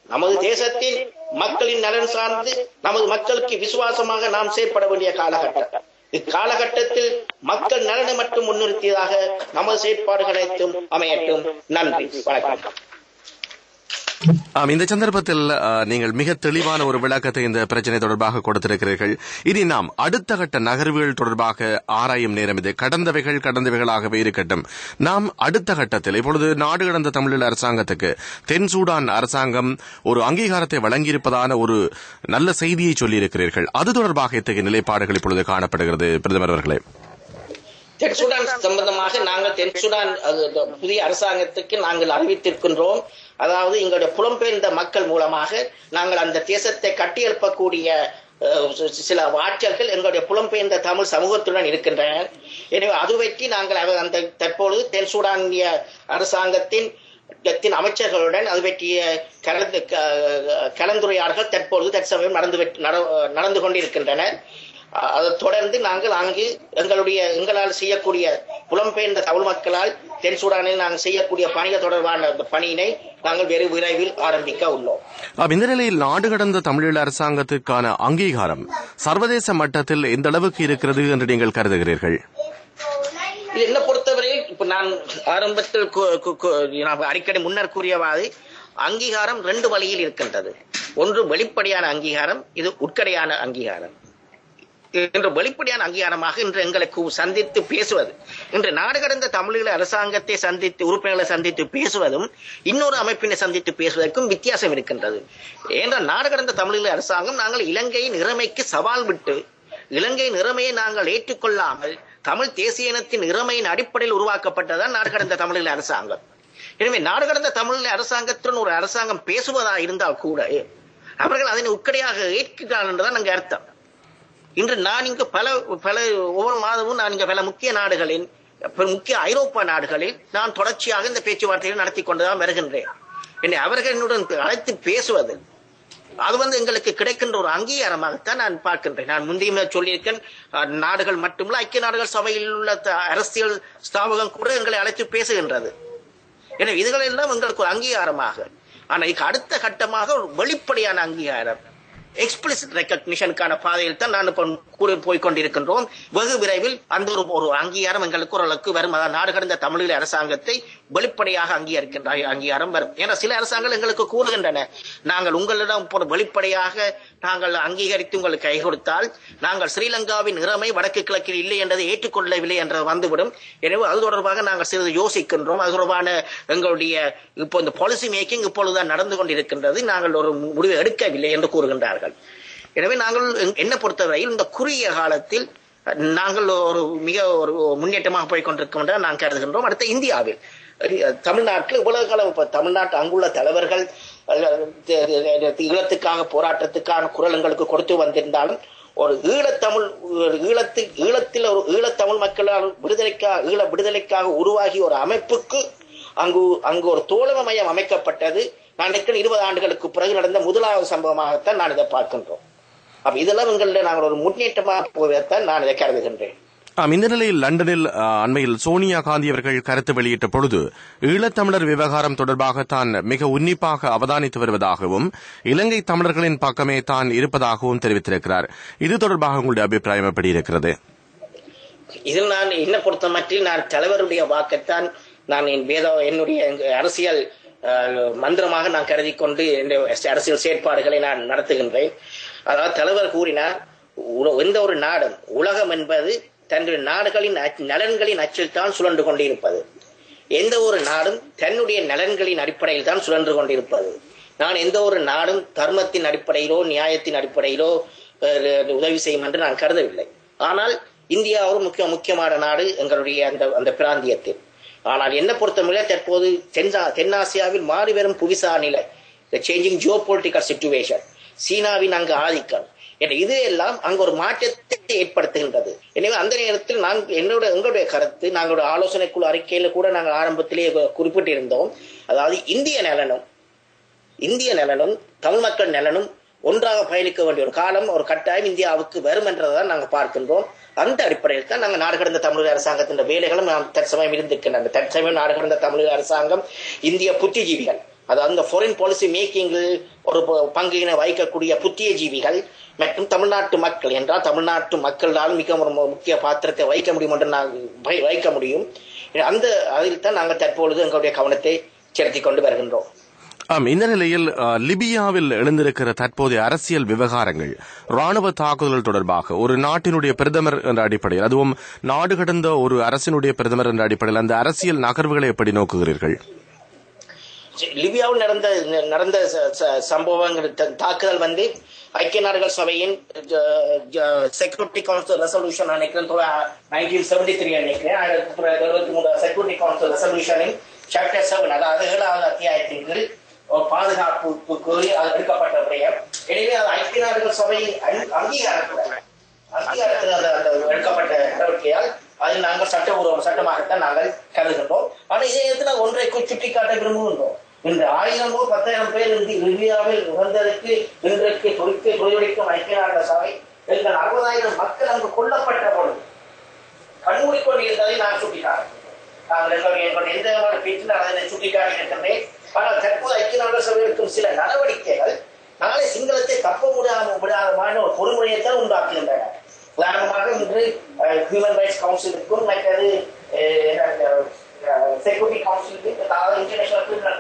நமது தேசத்தில் மக்களின் நலன் சார்ந்து நமது மக்களுக்கு விசுவாசமாக நாம் செயற்பட வேண்டிய காலகட்டம். இக்காலகட்டத்தில் மக்கள் நலனை மட்டும் முன்னிறுத்தியதாக நமது செயற்பாடுகள் அனைத்தும் அமையட்டும். நன்றி, வணக்கம். இந்த சந்தர்ப்பத்தில் நீங்கள் மிக தெளிவான ஒரு விளக்கத்தை இந்த பிரச்சனை தொடர்பாக கொடுத்திருக்கிறீர்கள். இனி நாம் அடுத்த கட்ட நகர்வுகள் தொடர்பாக ஆராயும் நேரம் இது. கடந்தவைகளாகவே இருக்கட்டும். நாம் அடுத்த கட்டத்தில் இப்பொழுது நாடு கடந்த தமிழீழ அரசாங்கத்துக்கு தென் சூடான் அரசாங்கம் ஒரு அங்கீகாரத்தை வழங்கியிருப்பதான ஒரு நல்ல செய்தியை சொல்லியிருக்கிறீர்கள். அது தொடர்பாக இத்தகைய நிலைப்பாடுகள் இப்பொழுது காணப்படுகிறது. பிரதமர் அவர்களே, தென் சூடான் சம்பந்தமாக நாங்கள் தென் சூடான் புதிய அரசாங்கத்துக்கு நாங்கள் அறிவித்திருக்கின்றோம். அதாவது எங்களுடைய புலம்பெயர்ந்த மக்கள் மூலமாக நாங்கள் அந்த தேசத்தை கட்டியெழுப்பக்கூடிய சில ஆற்றல்கள் எங்களுடைய புலம்பெயர்ந்த தமிழ் சமூகத்துடன் இருக்கின்றன. எனவே அது பற்றி நாங்கள் அந்த தற்பொழுது தென் சூடானிய அரசாங்கத்தின் அமைச்சர்களுடன் அது பற்றிய கலந்துரையாடல்கள் தற்பொழுது தற்சமயம் நடந்து கொண்டிருக்கின்றன. அதை தொடர்ந்து நாங்கள் அங்கு எங்களால் செய்யக்கூடிய புலம்பெயர்ந்த தமிழ் மக்களால் தென் சூடானில் நாங்கள் செய்யக்கூடிய பணிகள் தொடர்பான பணியினை நாங்கள் வெறு விரைவில் ஆரம்பிக்க உள்ளோம். இந்த நிலையில் நாடு கடந்த தமிழீழ அரசாங்கத்திற்கான அங்கீகாரம் சர்வதேச மட்டத்தில் எந்த அளவுக்கு இருக்கிறது என்று நீங்கள் கருதுகிறீர்கள்? இது என்ன பொறுத்தவரையில் இப்ப நான் ஆரம்பத்தில் அடிக்கடி முன்னர் கூறியவாறு அங்கீகாரம் 2 வழியில் இருக்கின்றது. ஒன்று வெளிப்படையான அங்கீகாரம், இது உட்கடையான அங்கீகாரம். இன்று வெளிப்படையான அங்கீகாரமாக இன்று எங்களை சந்தித்து பேசுவது, இன்று நாடு கடந்த தமிழீழ அரசாங்கத்தை சந்தித்து உறுப்பினர்களை சந்தித்து பேசுவதும் இன்னொரு அமைப்பினை சந்தித்து பேசுவதற்கும் வித்தியாசம் இருக்கின்றது. ஏனென்றால் நாடு கடந்த தமிழீழ அரசாங்கம் நாங்கள் இலங்கையின் இறைமைக்கு சவால் விட்டு இலங்கையின் இறைமையை நாங்கள் ஏற்றுக்கொள்ளாமல் தமிழ் தேசிய இனத்தின் இறைமையின் அடிப்படையில் உருவாக்கப்பட்டதான் நாடு கடந்த தமிழீழ அரசாங்கம். எனவே நாடு கடந்த தமிழீழ அரசாங்கத்துடன் ஒரு அரசாங்கம் பேசுவதாக இருந்தால் கூட அவர்கள் அதனை உட்கடையாக ஏற்கிறார்கள் என்றுதான் அங்கு அர்த்தம். இன்று நான் இங்கு பல ஒவ்வொரு மாதமும் நான் இங்கு பல முக்கிய நாடுகளில், முக்கிய ஐரோப்பா நாடுகளில் நான் தொடர்ச்சியாக இந்த பேச்சுவார்த்தைகளை நடத்தி கொண்டுதான் வருகின்றேன். என்னை அவர்கள் என்னுடன் அழைத்து பேசுவது அது எங்களுக்கு கிடைக்கின்ற ஒரு அங்கீகாரமாகத்தான் நான் பார்க்கின்றேன். நான் முந்தைய சொல்லியிருக்கேன், நாடுகள் மட்டுமல்ல ஐக்கிய நாடுகள் சபையில் உள்ள அரசியல் ஸ்தாபகம் கூட எங்களை அழைத்து பேசுகின்றது. எனவே இதுகள் எல்லாம் எங்களுக்கு ஒரு அங்கீகாரமாக, ஆனால் இதுக்கு அடுத்த கட்டமாக ஒரு வெளிப்படையான அங்கீகாரம், எக்ஸ்பிளிசிட் ரெகக்னிஷனுக்கான பாதையில் தான் நான் போய்கொண்டிருக்கின்றோம். வெகு விரைவில் அந்த ஒரு அங்கீகாரம் எங்களுக்கு ஓரளவுக்கு வரும். அதாவது நாடு கடந்த தமிழீழ அரசாங்கத்தை வெளிப்படையாக அங்கீகரிக்கின்ற அங்கீகாரம் வரும். ஏன்னா சில அரசாங்கங்கள் எங்களுக்கு கூறுகின்றன, நாங்கள் உங்களிடம் வெளிப்படையாக நாங்கள் அங்கீகரித்து உங்களுக்கு கை கொடுத்தால் நாங்கள் ஸ்ரீலங்காவின் இறைமை வடக்கு கிழக்கில் இல்லை என்றதை ஏற்றுக்கொள்ளவில்லை என்று வந்துவிடும். எனவே அது தொடர்பாக நாங்கள் சிறிது யோசிக்கின்றோம். அது தொடர்பான எங்களுடைய இப்போ இந்த பாலிசி மேக்கிங் இப்பொழுதுதான் நடந்து கொண்டிருக்கின்றது. நாங்கள் ஒரு முடிவை எடுக்கவில்லை என்று கூறுகின்றார்கள். எனவே நாங்கள் என்ன பொறுத்தவரையில் இந்த குறுகிய காலத்தில் நாங்கள் ஒரு முன்னேற்றமாக போய்கொண்டிருக்கோம் என்று நான் கருதுகின்றோம். அடுத்த இந்தியாவில் தமிழ்நாட்டில் இவ்வளவு காலம் தமிழ்நாட்டு அங்குள்ள தலைவர்கள் ஈழத்துக்காக போராட்டத்துக்கான குரல் எங்களுக்கு கொடுத்து வந்திருந்தாலும் ஒரு ஈழத்தில் ஒரு ஈழத்தமிழ் மக்களால் விடுதலைக்காக உருவாகிய ஒரு அமைப்புக்கு அங்கு ஒரு தோழமை மையம் அமைக்கப்பட்டது. நான் நினைக்கிறேன் 20 ஆண்டுகளுக்கு பிறகு நடந்த முதலாவது சம்பவமாகத்தான் நான் இதை பார்க்கின்றோம். அப்ப இதெல்லாம் எங்களில் நாங்கள் ஒரு முன்னேற்றமாக போவதைத்தான் நான் இதை கருதுகின்றேன். இந்த நிலையில் லண்டனில் அண்மையில் சோனியா காந்தி அவர்கள் கருத்து வெளியிட்ட பொழுது ஈழத்தமிழர் விவகாரம் தொடர்பாக தான் மிக உன்னிப்பாக அவதானித்து வருவதாகவும் இலங்கை தமிழர்களின் பக்கமே தான் இருப்பதாகவும் தெரிவித்திருக்கிறார். இது தொடர்பாக உங்களுடைய அபிப்பிராயம் எப்படி இருக்கிறது? இதில் நான் என்ன பொறுத்த மட்டில் நான் தலைவருடைய வாக்கைத்தான் நான் என்னுடைய அரசியல் மந்திரமாக நான் கருதி கொண்டு அரசியல் செயற்பாடுகளை நான் நடத்துகின்றேன். அதாவது தலைவர் கூறினார், எந்த ஒரு நாடும் உலகம் என்பது தன்னுடைய நாடுகளின் நலன்களின் அச்சில் தான் சுழன்று கொண்டிருப்பது. எந்த ஒரு நாடும் தன்னுடைய நலன்களின் அடிப்படையில் தான் சுழன்று கொண்டிருப்பது. நான் எந்த ஒரு நாடும் தர்மத்தின் அடிப்படையிலோ நியாயத்தின் அடிப்படையிலோ உதவி செய்யும் என்று நான் கருதவில்லை. ஆனால் இந்தியா ஒரு முக்கியமான நாடு எங்களுடைய அந்த பிராந்தியத்தில். ஆனால் என்ன பொறுத்தவரை தற்போது தென்னாசியாவில் மாறி வரும் புவிசார் நிலை, சேஞ்சிங் ஜியோ பொலிட்டிக்கல் சிச்சுவேஷன், சீனாவின் அங்கு ஆதிக்கம், இது எல்லாம் அங்கு ஒரு மாற்றத்தை ஏற்படுத்துகின்றது. எனவே அந்த நேரத்தில் எங்களுடைய கருத்து, நாங்களுடைய ஆலோசனை குழு அறிக்கையில கூட நாங்கள் ஆரம்பத்திலேயே குறிப்பிட்டிருந்தோம். அதாவது இந்திய நலனும் தமிழ் மக்கள் நலனும் ஒன்றாக பயணிக்க வேண்டிய ஒரு காலம், ஒரு கட்டாயம் இந்தியாவுக்கு வரும் என்றதான் நாங்கள் பார்க்கின்றோம். அந்த அடிப்படையில் தான் நாங்கள் நாடு கடந்த தமிழக அரசாங்கத்தின் வேலைகளும் தற்சமயம் இருந்திருக்கின்றன. தற்சமயம் நாடு கடந்த தமிழக அரசாங்கம் இந்திய புத்திஜீவிகள், அதாவது அந்த ஃபாரின் பாலிசி மேக்கிங்கில் ஒரு பங்கினை வகிக்கக்கூடிய புத்தியஜீவிகள் மற்றும் தமிழ்நாட்டு மக்கள் என்றால் தமிழ்நாட்டு மக்களால் மிக ஒரு முக்கிய பாத்திரத்தை வகிக்க முடியும் என்று வைக்க முடியும். அந்த அதில் தான் நாங்கள் தற்பொழுது எங்களுடைய கவனத்தை செலுத்திக் கொண்டு வருகின்றோம். இந்த நிலையில் லிபியாவில் எழுந்திருக்கிற தற்போதைய அரசியல் விவகாரங்கள், ராணுவ தாக்குதல் தொடர்பாக ஒரு நாட்டினுடைய பிரதமர் என்ற அடிப்படையில், அதுவும் நாடு கடந்த ஒரு அரசினுடைய பிரதமர் என்ற அடிப்படையில் அந்த அரசியல் நகர்வுகளை எப்படி நோக்குகிறீர்கள்? லிபியாவில் நடந்த சம்பவங்கள் தாக்குதல் ஐக்கிய நாடுகள் சபையின் செக்யூரிட்டி கவுன்சில் ரெசல்யூஷன் நினைக்கிறேன் 1973 நினைக்கிறேன் 1973 செக்யூரிட்டி கவுன்சில் ரெசல்யூஷனின் சாப்டர் 7, அதாவது 7வது அத்தியாயத்தின் கீழ் பாதுகாப்பு கோரி அது எடுக்கப்பட்ட விடயம். எனவே அது ஐக்கிய நாடுகள் சபையின் அங்கீகாரத்தில் எடுக்கப்பட்ட நடவடிக்கையால் அதில் நாங்கள் சட்டமாகத்தான் நாங்கள் கருதுகின்றோம். ஆனால் இதே இடத்துல ஒன்றை சுட்டிக்காட்ட விரும்புகின்றோம். இன்று 1000 10,000 பேர் லிபியாவில் இறந்ததற்கு இன்றைக்கு தொழிற்கும் ஐக்கிய நாடுகள் சபை எங்கள் 60,000 மக்கள் அங்கு கொல்லப்பட்ட பொழுது கண்மூடிக்கொண்டிருந்ததை நான் சுட்டிக்காட்டேன். நாங்கள் எங்களுடைய எந்த விதமான பேச்சில் அதனை சுட்டிக்காட்டி இருக்கின்றேன். ஆனால் தற்போது ஐக்கிய நாடுகள் சபை எடுக்கும் சில நடவடிக்கைகள் நாளை சிங்களத்தை தப்ப விடாதமான ஒரு பொறுமுறையைத்தான் உண்டாக்குகின்றன. உதாரணமாக இன்று ஹியூமன் ரைட்ஸ் கவுன்சிலுக்கும் மற்றது செக்யூரிட்டி கவுன்சிலுக்கும் அதாவது இன்டர்நேஷனல் கிரிமினல்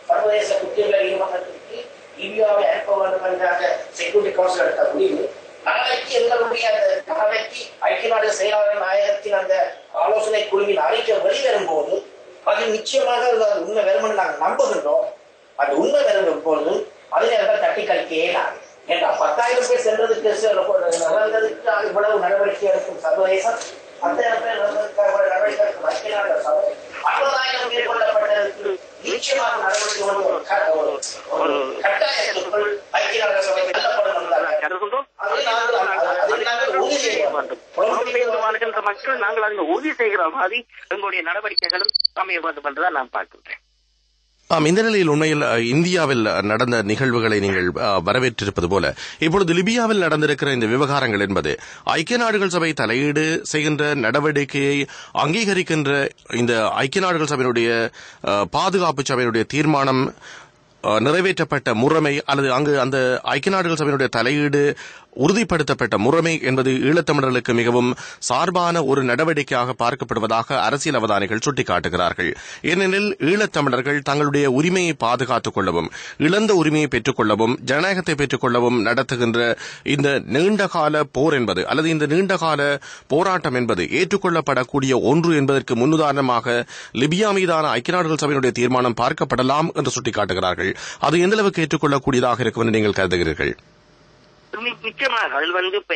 சர்வதேச குற்றவியல் நீதிமன்றத்திற்கு இந்தியாவை அனுப்ப வேண்டும் என்ற செக்யூரிட்டி கவுன்சில் எடுத்த முடிவு நாளைக்கு எங்களுடைய அந்த நாளைக்கு ஐக்கிய நாடு செயலாளர் நாயகத்தின் அந்த ஆலோசனை குழுவின் அறிக்கை வெளிவரும் போது அது நிச்சயமாக உண்மை வரும் என்று நாங்கள் நம்புகின்றோம். அது உண்மை வரும் போது அதில் தட்டி கழிக்கையே நாங்கள் ஏன்னா 10,000 பேர் சென்றதுக்கு நடந்ததுக்கு இவ்வளவு நடவடிக்கை எடுக்கும் சர்வதேசம், 10,000 பேர் நடவடிக்கை எடுக்கும் ஐக்கிய நாடுகள் சபை, 60,000 பேர் கொல்லப்பட்டதற்கு நிச்சயமாக நடவடிக்கை ஒரு கட்டாயத்திற்குள் ஐக்கிய நாடுகள் சபை வெல்லப்படும் மக்கள் நாங்கள் அதில் உறுதி செய்கிற மாதிரி எங்களுடைய நடவடிக்கைகளும் அமைய வேண்டும் என்றுதான் நான் பார்க்கின்றேன். இந்த நிலையில் உண்மையில் இந்தியாவில் நடந்த நிகழ்வுகளை நீங்கள் வரவேற்றிருப்பது போல இப்பொழுது லிபியாவில் நடந்திருக்கிற இந்த விவகாரங்கள் என்பது ஐக்கிய நாடுகள் சபை தலையீடு செய்கின்ற நடவடிக்கையை அங்கீகரிக்கின்ற இந்த ஐக்கிய நாடுகள் சபையினுடைய பாதுகாப்பு சபையினுடைய தீர்மானம் நிறைவேற்றப்பட்ட முறைமை அல்லது அங்கு அந்த ஐக்கிய நாடுகள் சபையினுடைய தலையீடு உறுதிப்படுத்தப்பட்ட முறைமை என்பது ஈழத்தமிழர்களுக்கு மிகவும் சார்பான ஒரு நடவடிக்கையாக பார்க்கப்படுவதாக அரசியல் அவதானிகள் சுட்டிக்காட்டுகிறார்கள். ஏனெனில் ஈழத்தமிழர்கள் தங்களுடைய உரிமையை பாதுகாத்துக் கொள்ளவும் இழந்த உரிமையை பெற்றுக் கொள்ளவும் ஜனநாயகத்தை பெற்றுக் கொள்ளவும் நடத்துகின்ற இந்த நீண்டகால போர் என்பது அல்லது இந்த நீண்டகால போராட்டம் என்பது ஏற்றுக்கொள்ளப்படக்கூடிய ஒன்று என்பதற்கு முன்னுதாரணமாக லிபியா மீதான ஐக்கிய நாடுகள் சபையினுடைய தீர்மானம் பார்க்கப்படலாம் என்று சுட்டிக்காட்டுகிறார்கள். அது எந்த அளவுக்கு ஏற்றுக்கொள்ளக்கூடியதாக இருக்கும் என்று நீங்கள் கருதுகிறீர்கள்? நிச்சயமாக அதில் இப்ப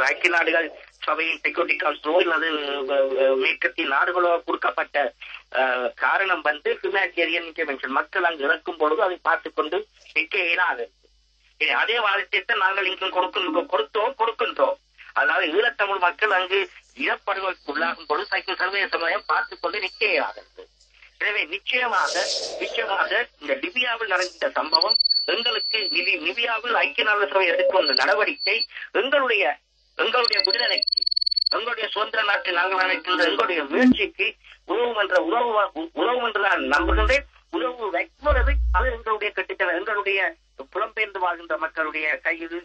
ஐக்கிய நாடுகள் சபையின் செக்யூரிட்டி கவுன்சிலோ அல்லது மேற்கத்திய நாடுகளோ கொடுக்கப்பட்ட காரணம் ஹியூமனிடேரியன் இன்டர்வென்ஷன். மக்கள் அங்கு இறக்கும் பொழுது அதை பார்த்துக் கொண்டு நிற்க இயலாது. அதே வாதத்தை நாங்கள் இங்கு கொடுக்கின்றோம். அதாவது ஈழத்தமிழ் மக்கள் அங்கு இனப்படுகொலைக்கு உள்ளாகும் பொழுது சர்வதேச சமுதாயம் பார்த்துக் கொண்டு நிற்க இயலாது. எனவே நிச்சயமாக இந்த லிபியாவில் நடந்த சம்பவம் எங்களுக்கு லிபியாவில் ஐக்கிய நாடுகள் சபை எடுக்கும் நடவடிக்கை எங்களுடைய விடுதலைக்கு எங்களுடைய சுதந்திர நாட்டில் நாங்கள் நினைக்கின்ற எங்களுடைய முயற்சிக்கு உதவும் என்று நான் நம்புகின்றேன். உதவு வைப்பது அது எங்களுடைய கட்டித்தன எங்களுடைய புலம்பெயர்ந்து வாழ்கின்ற மக்களுடைய கையில்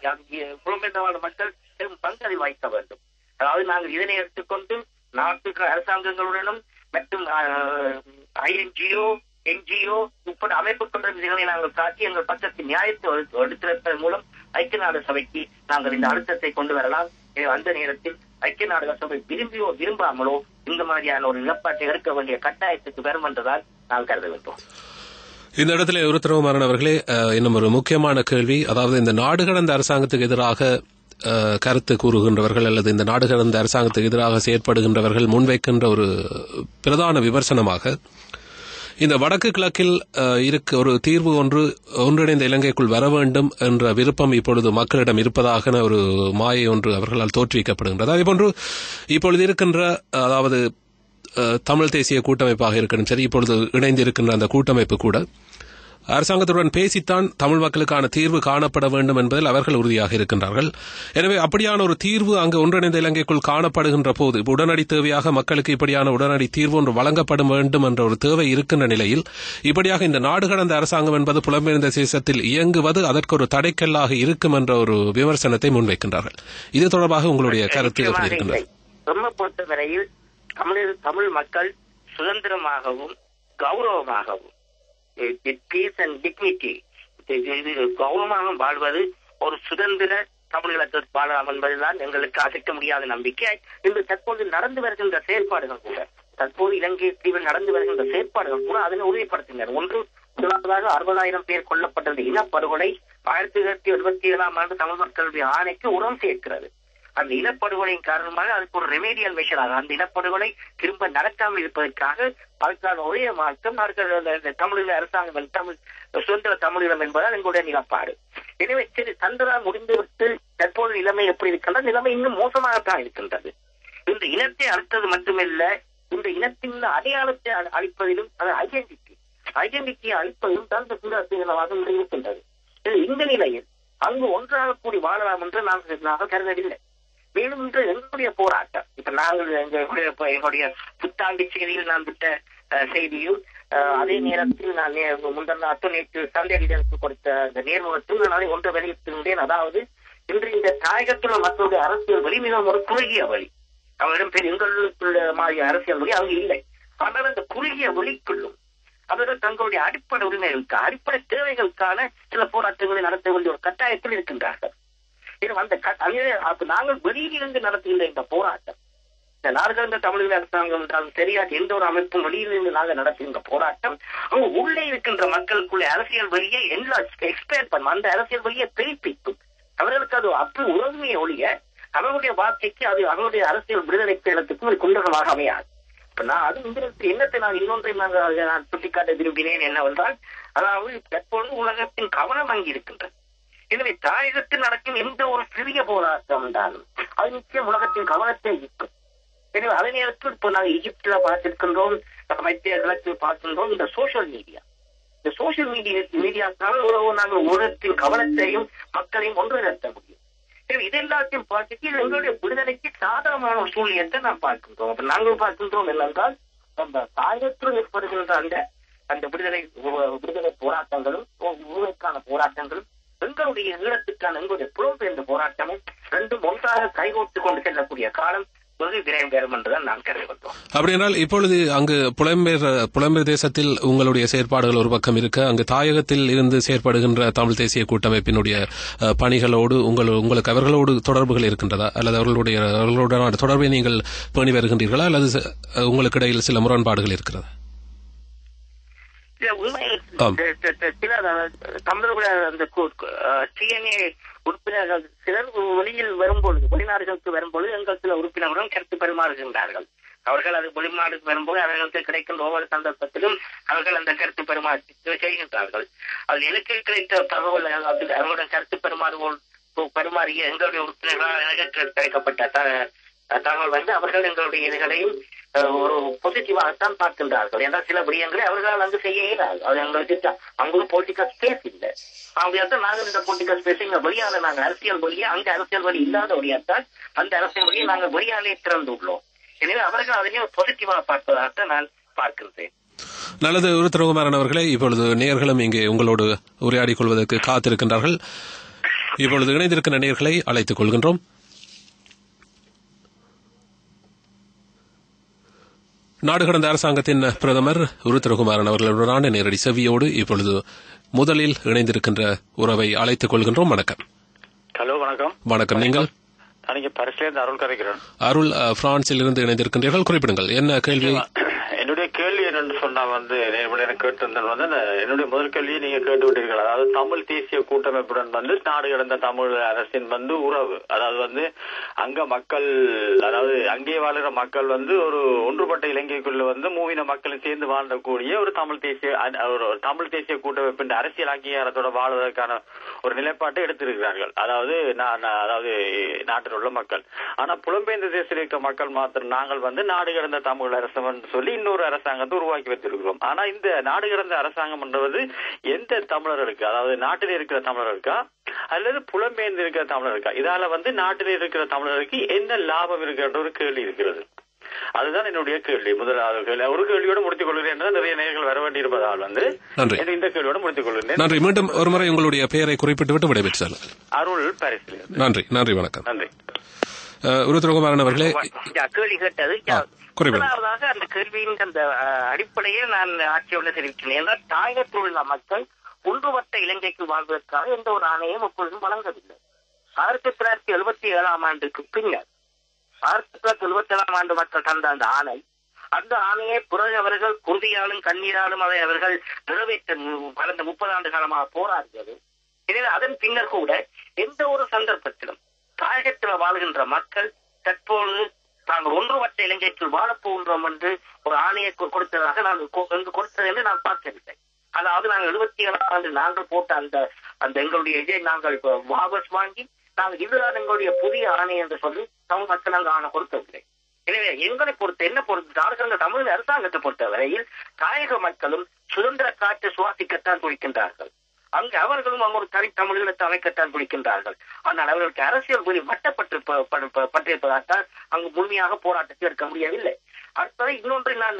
புலம்பெயர்ந்து வாழும் மக்கள் பெரும் பங்களிப்பு வைக்க வேண்டும். அதாவது நாங்கள் இதனை எடுத்துக்கொண்டு நாட்டு அரசாங்கங்களுடனும் மற்றும் INGO NGO உட்பட அமைப்புகள் விதிகளை நாங்கள் காட்டி எங்கள் பக்கத்தில் நியாயத்தை எடுத்திருப்பதன் மூலம் ஐக்கிய நாடு சபைக்கு நாங்கள் இந்த அழுத்தத்தை கொண்டு வரலாம். அந்த நேரத்தில் ஐக்கிய நாடுகள் சபை விரும்பியோ விரும்பாமலோ இந்த மாதிரியான ஒரு நிலப்பாட்டை எடுக்க வேண்டிய கட்டாயத்துக்கு வரும் என்றுதான் நான் கருத வேண்டும். இந்த இடத்துல உருத்திரமாறன் அவர்களே, இன்னும் ஒரு முக்கியமான கேள்வி. அதாவது இந்த நாடு கடந்த அரசாங்கத்துக்கு எதிராக கருத்து கூறுகின்றவர்கள் அல்லது இந்த நாடு கடந்த அரசாங்கத்துக்கு எதிராக செயற்படுகின்றவர்கள் முன்வைக்கின்ற ஒரு பிரதான விமர்சனமாக இந்த வடக்கு கிழக்கில் ஒரு தீர்வு ஒன்றிணைந்த இலங்கைக்குள் வர வேண்டும் என்ற விருப்பம் இப்பொழுது மக்களிடம் இருப்பதாக ஒரு மாயை ஒன்று அவர்களால் தோற்றுவிக்கப்படுகின்றது. அதேபோன்று இப்பொழுது இருக்கின்ற அதாவது தமிழ் தேசிய கூட்டமைப்பாக இருக்கணும் சரி, இப்பொழுது இணைந்திருக்கின்ற அந்த கூட்டமைப்பு கூட அரசாங்கத்துடன் பேசித்தான் தமிழ் மக்களுக்கான தீர்வு காணப்பட வேண்டும் என்பதில் அவர்கள் உறுதியாக இருக்கின்றார்கள். எனவே அப்படியான ஒரு தீர்வு அங்கு ஒன்றிணைந்த இலங்கைக்குள் காணப்படுகின்ற போது உடனடி தேவையாக மக்களுக்கு இப்படியான உடனடி தீர்வு ஒன்று வழங்கப்பட வேண்டும் என்ற ஒரு தேவை இருக்கின்ற நிலையில் இப்படியாக இந்த நாடு கடந்த அரசாங்கம் என்பது புலம்பெயர்ந்த தேசத்தில் இயங்குவது அதற்கு ஒரு தடைக்கல்லாக இருக்கும் என்ற ஒரு விமர்சனத்தை முன்வைக்கின்றார்கள். இது தொடர்பாக உங்களுடைய கருத்து எப்படி இருக்கின்றது? பொறுத்தவரையில் தமிழ் மக்கள் சுதந்திரமாகவும் கௌரவமாகவும் பீஸ் அண்ட் டிக்னிட்டி கௌரவமாக வாழ்வது ஒரு சுதந்திர தமிழகத்தில் வாழலாம் என்பதுதான் எங்களுக்கு அசைக்க முடியாத நம்பிக்கை. இன்று தற்போது நடந்து வருகின்ற செயற்பாடுகள் கூட இலங்கை தீவில் நடந்து வருகின்ற செயற்பாடுகள் கூட அதனை உறுதிப்படுத்தினர். ஒன்று, முதலாவதாக 60,000 பேர் கொல்லப்பட்டது இனப்படுகொலை 1977 ஆண்டு தமிழ் மக்களுடைய ஆணைக்கு உரம் சேர்க்கிறது. அந்த இனப்படுகொலையின் காரணமாக அதுக்கு ஒரு ரெமேடியல் மெஷராக அந்த இனப்படுகொலை திரும்ப நடக்காமல் இருப்பதற்காக அதற்கான ஒரே மாற்றம் தமிழக அரசாங்கம் தமிழ் சுதந்திர தமிழீழம் என்பதால் எங்களுடைய நிலப்பாடு. எனவே சரி, சந்திரா முடிந்துவிட்டு தற்போது நிலைமை எப்படி இருக்கின்றது? நிலைமை இன்னும் மோசமாகத்தான் இருக்கின்றது. இந்த இனத்தை அழித்தது மட்டுமல்ல, இந்த இனத்தின் அடையாளத்தை அழிப்பதிலும் ஐடென்டிட்டியை அழிப்பதிலும் தான் இந்த சூழல் இருக்கின்றது. இந்த நிலையில் அங்கு ஒன்றாக கூடி வாழலாம் என்று நாங்கள் கருதவில்லை. மேலும் இன்று எங்களுடைய போராட்டம், இப்ப நாங்கள் எங்களுடைய புத்தாண்டு செய்தியில் நான் விட்ட செய்தியும், அதே நேரத்தில் நான் முந்தநாட்டு நேற்று சந்தேகத்திற்கு கொடுத்த அந்த நேர்முகத்தில் நான் அதை ஒன்று வெளியிட்டிருந்தேன். அதாவது இன்று இந்த தாயகத்தில் மக்களுடைய அரசியல் வழி மிகவும் ஒரு குறுகிய வழி. அவரிடம் பேர் எங்களுக்குள்ள மாதிரி அரசியல் வழி அங்கு இல்லை. ஆனால் அந்த குறுகிய வழிக்குள்ளும் அவர்கள் தங்களுடைய அடிப்படை உரிமைகளுக்கு, அடிப்படை தேவைகளுக்கான சில போராட்டங்களை நடத்த வேண்டிய ஒரு கட்டாயத்தில் இருக்கின்றார்கள். நாங்கள் வெளியிலிருந்து நடத்துகின்ற இந்த போராட்டம், இந்த நாடுகடந்த தமிழக அரசாங்கம் என்றாலும் தெரியாது எந்த ஒரு அமைப்பும் வெளியிலிருந்து நாங்கள் நடத்துகின்ற போராட்டம் அங்கு உள்ளே இருக்கின்ற மக்களுக்குள்ள அரசியல் வழியை எக்ஸ்பேர்ட் பண்ணும், அந்த அரசியல் வழியை பிரிப்பிக்கும். அவர்களுக்கு அது அப்படி உறவுமையை ஒழிய அவர்களுடைய வார்த்தைக்கு அது அவருடைய அரசியல் விடுதலை சேலத்துக்கு ஒரு குண்டகமாக அமையாது. நான் அது என்னத்தை நான் இன்னொன்றை நான் சுட்டிக்காட்ட விரும்பினேன் என்னவென்றால், அதாவது தற்போது உலகத்தின் கவனம் அங்கு இருக்கின்றது. எனவே தாயகத்தில் நடக்கும் எந்த ஒரு சிறிய போராட்டம் என்றாலும் அது நிச்சயம் உலகத்தின் கவனத்தை ஈர்க்கும். எனவே அதே நேரத்தில் இப்போ நாங்கள் ஈஜிப்தில் பார்த்திருக்கின்றோம், மத்திய கிழக்கில் பார்க்கின்றோம். இந்த சோசியல் மீடியாக்கான நாங்கள் உலகத்தின் கவனத்தையும் மக்களையும் ஒன்றிணைத்த முடியும். இதெல்லாத்தையும் பார்த்துட்டு எங்களுடைய விடுதலைக்கு சாதகமான ஒரு சூழ்நிலையத்தை நாம் பார்க்கின்றோம். அப்ப நாங்கள் பார்க்கின்றோம் என்னென்றால், அந்த தாயகத்தில் ஏற்படுகின்ற அந்த விடுதலை போராட்டங்களும் உரிமைக்கான போராட்டங்களும் எங்களுடைய ஈழத்துக்கான எங்களுடைய புலம்பெயர்ந்த போராட்டமும் ரெண்டும் ஒன்றாக கைகோர்த்து கொண்டு செல்லக்கூடிய காலம் வெகு விரைவில் வரும் என்றுதான் நாம் கருதுகின்றோம். அப்படியானால் இப்பொழுது அங்கு புலம்பெயர் தேசத்தில் உங்களுடைய செயற்பாடுகள் ஒரு பக்கம் இருக்க, அங்கு தாயகத்தில் இருந்து செயற்படுகின்ற தமிழ் தேசிய கூட்டமைப்பினுடைய பணிகளோடு உங்களுக்கு அவர்களோடு தொடர்புகள் இருக்கின்றதா, அல்லது அவர்களுடனான தொடர்பை நீங்கள் பேணி வருகின்றீர்களா, அல்லது உங்களுக்கு இடையில் சில முரண்பாடுகள் இருக்கிறதா? சில தமிழர்களுடைய அந்த டிஎன்ஏ உறுப்பினர்கள் சிலர் வெளியில் வரும்பொழுது, வெளிநாடுகளுக்கு வரும்பொழுது எங்கள் சில உறுப்பினர்களும் கருத்து பரிமாறுகின்றார்கள். அவர்கள் அது வெளிநாடுக்கு வரும்போது அவர்களுக்கு கிடைக்கின்ற ஒவ்வொரு சந்தர்ப்பத்திலும் அவர்கள் அந்த கருத்து பரிமாற்றத்தை செய்கின்றார்கள். அதில் எனக்கு கிடைத்த தகவல், அவர்களுடன் கருத்து பரிமாறிய எங்களுடைய உறுப்பினர்களால் எனக்கு கிடைக்கப்பட்ட தகவல் அவர்கள் எங்களுடைய இதுகளையும் ஒரு பாசிட்டிவாகத்தான் பார்க்கின்றார்கள். என்றால் சில விடயங்களை அவர்களால் அங்கு செய்ய இயலாது. அது எங்களுக்கு அங்கும் பொலிட்டிக்கல் ஸ்பேஸ் இல்லை. அப்படியாத்தான் நாங்கள் இந்த பொலிட்டிக்கல் ஸ்பேஸ் இங்க வெளியால நாங்கள் அரசியல் வழியா, அங்க அரசியல் வழி இல்லாத வழியாத்தான் அந்த அரசியல் வழியை நாங்கள் வெளியாலே திறந்துள்ளோம். எனவே அவர்கள் அதனையும் பாசிட்டிவாக பார்ப்பதாகத்தான் நான் பார்க்கின்றேன். நல்லது. உருத்திரகுமாரன் அவர்களே, இப்பொழுது நேயர்களும் இங்கே உங்களோடு உரையாடிக் கொள்வதற்கு காத்திருக்கின்றார்கள். இப்பொழுது இணைந்திருக்கின்ற நேயர்களை அழைத்துக் கொள்கின்றோம். நாடு கடந்த அரசாங்கத்தின் பிரதமர் உருத்திரகுமாரன் அவர்களுடனான நேரடி செவியோடு இப்பொழுது முதலில் இணைந்திருக்கின்ற உறவை அழைத்துக் கொள்கின்றோம். வணக்கம். ஹலோ, வணக்கம். வணக்கம். நீங்கள்? பரிசிலிருந்து அருள் கரைக்கிறேன். அருள், பிரான்சில் இருந்து இணைந்திருக்கின்றீர்கள். குறிப்பிடுங்கள், என்ன கேள்வி? என்னுடைய கேள்வி என்னன்னு சொன்னா எனக்கு கேட்டிருந்தேன் என்னுடைய முதல் கேள்வியை நீங்க கேட்டு விட்டீர்கள். அதாவது தமிழ் தேசிய கூட்டமைப்புடன் நாடு கடந்த தமிழ் அரசின் உறவு, அதாவது அங்க மக்கள், அதாவது அங்கே வாழ்கிற மக்கள் ஒரு ஒன்றுபட்ட இலங்கைக்குள்ள மூவின மக்களும் சேர்ந்து வாழக்கூடிய ஒரு தமிழ் தேசிய கூட்டமைப்பின் அரசியல் அங்கீகாரத்தோட வாழ்வதற்கான ஒரு நிலைப்பாட்டை எடுத்திருக்கிறார்கள். அதாவது நாட்டில் உள்ள மக்கள். ஆனா புலம்பெயர்ந்த தேசத்தில் இருக்கிற மக்கள் மாத்திரம் நாங்கள் நாடு கடந்த தமிழ் அரசு சொல்லி இன்னொரு அரசாங்கத்தை உருவாக்கி வைத்திருக்கிறோம். ஆனா இந்த நாடு கடந்த அரசாங்கம் என்றது எந்த தமிழர்களுக்கு, அதாவது நாட்டில் இருக்கிற தமிழர்களுக்கா அல்லது புலம்பெயர்ந்து இருக்கிற தமிழருக்கா? இதால நாட்டில் இருக்கிற தமிழருக்கு என்ன லாபம் இருக்கிற ஒரு கேள்வி இருக்கிறது. அதுதான் என்னுடைய கேள்வி. முதலாவது கேள்வி ஒரு கேள்வியோடு முடித்துக் கொள்கிறேன். நிறைய நேயர்கள் வர வேண்டியிருப்பதால் இந்த கேள்வியோடு முடித்துக் கொள்கிறேன். நன்றி. மீண்டும் ஒருமுறை உங்களுடைய பெயரை குறிப்பிட்டுவிட்டு விடைபெற்றார். அருள், பாரிஸ். நன்றி. நன்றி. வணக்கம். நன்றி. உருத்திரகுமாரன் அவர்களே, கேள்வி கேட்டது முதலாவதாக அந்த கேள்வியின் அந்த அடிப்படையில் நான் ஆட்சியோடு தெரிவிக்கிறேன். தாயகத்தில் உள்ள மக்கள் ஒன்றுபட்ட இலங்கைக்கு வாழ்வதற்காக எந்த ஒரு ஆணையம் எப்பொழுதும் வழங்கவில்லை. 1977 ஆண்டுக்கு பின்னர் 1977 ஆண்டு மக்கள் தந்த அந்த ஆணையை பிறகு அவர்கள் குருதியாலும் கண்ணீராலும் அதை அவர்கள் நிறைவேற்ற கடந்த 30 ஆண்டு காலமாக போராடியது. எனவே அதன் பின்னர் கூட எந்த ஒரு சந்தர்ப்பத்திலும் தாயகத்தில் வாழ்கின்ற மக்கள் தற்போது நாங்கள் ஒன்றுபட்ட இலங்கைக்குள் வாழப்போகின்றோம் என்று ஒரு ஆணையை கொடுத்ததாக கொடுத்தது என்று நான் பார்க்கவில்லை. அதாவது நாங்கள் 77 ஆண்டு நாங்கள் போட்ட அந்த எங்களுடைய இதை நாங்கள் வாபஸ் வாங்கி நாங்கள் இதுதான் எங்களுடைய புதிய ஆணை என்று சொல்லி தமிழ் மக்கள் நாங்கள் ஆணை கொடுக்கவில்லை. எனவே எங்களை பொறுத்த தமிழ் அரசாங்கத்தை பொறுத்த வரையில் தாயக மக்களும் சுதந்திர காற்று சுவாசிக்கத்தான் துடிக்கின்றார்கள். அங்கு அவர்களும் அங்கு ஒரு தனித்தமிழீழத்தை அமைக்கத்தான் பிடிக்கின்றார்கள். ஆனால் அவர்களுக்கு அரசியல் புரி பட்டிருப்பதால் அங்கு முழுமையாக போராட்டத்தை எடுக்க முடியவில்லை. அடுத்தது இன்னொன்று நான்